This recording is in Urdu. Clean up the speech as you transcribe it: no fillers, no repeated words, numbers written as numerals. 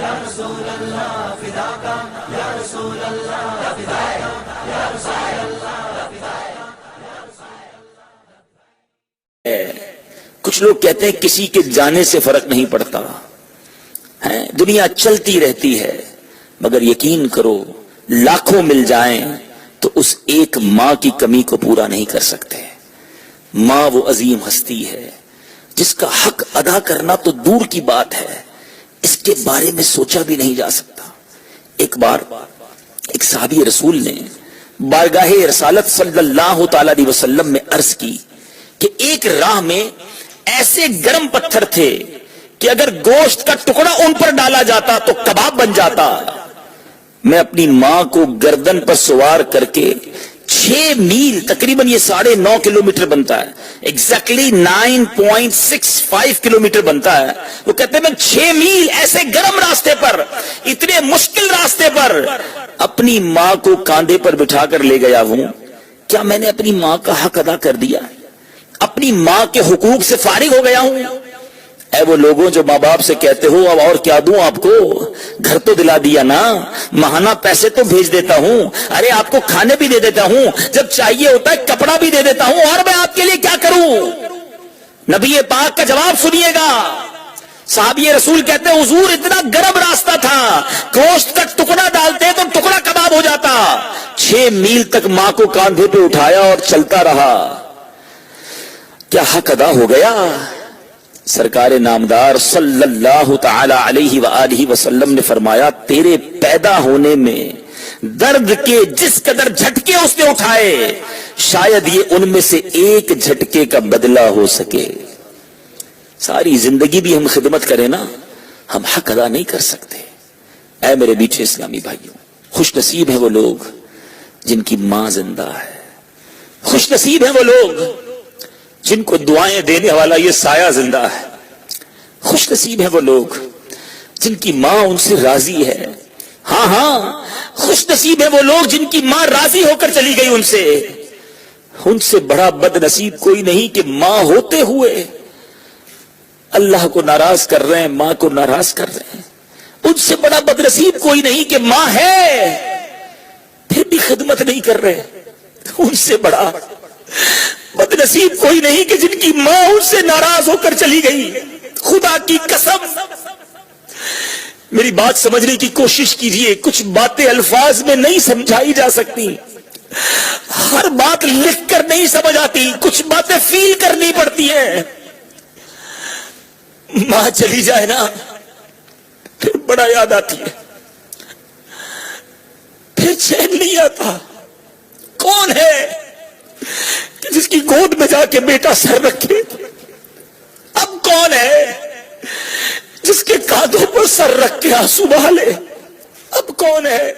یا رسول اللہ فداک یا رسول اللہ فداک یا رسول اللہ فداک۔ کچھ لوگ کہتے ہیں کسی کے جانے سے فرق نہیں پڑتا ہے، دنیا چلتی رہتی ہے، مگر یقین کرو لاکھوں مل جائیں تو اس ایک ماں کی کمی کو پورا نہیں کر سکتے۔ ماں وہ عظیم ہستی ہے جس کا حق ادا کرنا تو دور کی بات ہے، اس کے بارے میں سوچا بھی نہیں جا سکتا۔ ایک بار ایک صحابی رسول نے بارگاہ رسالت صلی اللہ تعالی علیہ وسلم میں عرض کی کہ ایک راہ میں ایسے گرم پتھر تھے کہ اگر گوشت کا ٹکڑا ان پر ڈالا جاتا تو کباب بن جاتا۔ میں اپنی ماں کو گردن پر سوار کر کے 6 میل تقریباً یہ 9.5 کلومیٹر بنتا ہے، ایگزیکٹلی 9.65 کلومیٹر بنتا ہے۔ وہ کہتے ہیں میں 6 میل ایسے گرم راستے پر، اتنے مشکل راستے پر اپنی ماں کو کاندھے پر بٹھا کر لے گیا ہوں۔ کیا میں نے اپنی ماں کا حق ادا کر دیا؟ اپنی ماں کے حقوق سے فارغ ہو گیا ہوں؟ اے وہ لوگوں جو ماں باپ سے کہتے ہو اب اور کیا دوں آپ کو، گھر تو دلا دیا نا، ماہانہ پیسے تو بھیج دیتا ہوں، ارے آپ کو کھانے بھی دے دیتا ہوں، جب چاہیے ہوتا ہے کپڑا بھی دے دیتا ہوں، اور میں آپ کے لیے کیا کروں؟ نبی پاک کا جواب سنیے گا۔ صحابی رسول کہتے ہیں حضور اتنا گرم راستہ تھا، گوشت کا ٹکڑا ڈالتے تو ٹکڑا کباب ہو جاتا۔ 6 میل تک ماں کو کاندھے پہ اٹھایا اور چلتا رہا۔ کیا حق ادا ہو گیا؟ سرکار نامدار صلی اللہ تعالی علیہ وآلہ وسلم نے فرمایا تیرے پیدا ہونے میں درد کے جس قدر جھٹکے اس نے اٹھائے، شاید یہ ان میں سے ایک جھٹکے کا بدلہ ہو سکے۔ ساری زندگی بھی ہم خدمت کریں نا، ہم حق ادا نہیں کر سکتے۔ اے میرے میٹھے اسلامی بھائیوں، خوش نصیب ہیں وہ لوگ جن کی ماں زندہ ہے، خوش نصیب ہیں وہ لوگ جن کو دعائیں دینے والا یہ سایہ زندہ ہے، خوش نصیب ہیں وہ لوگ جن کی ماں ان سے راضی ہے۔ ہاں ہاں، خوش نصیب ہیں وہ لوگ جن کی ماں راضی ہو کر چلی گئی ان سے بڑا بد نصیب کوئی نہیں کہ ماں ہوتے ہوئے اللہ کو ناراض کر رہے ہیں، ماں کو ناراض کر رہے ہیں۔ ان سے بڑا بد نصیب کوئی نہیں کہ ماں ہے پھر بھی خدمت نہیں کر رہے۔ ان سے بڑا بد نصیب کوئی نہیں کہ جن کی ماں ان سے ناراض ہو کر چلی گئی۔ خدا کی قسم میری بات سمجھنے کی کوشش کیجئے، کچھ باتیں الفاظ میں نہیں سمجھائی جا سکتی، ہر بات لکھ کر نہیں سمجھ آتی، کچھ باتیں فیل کرنی پڑتی ہیں۔ ماں چلی جائے نا پھر بڑا یاد آتی ہے، پھر چین نہیں آتا۔ کون ہے کہ جس کی گود میں جا کے بیٹا سر رکھے؟ اب کون ہے جس کے کاندھوں پر سر رکھ کے آنسو بہا لے؟ اب کون ہے؟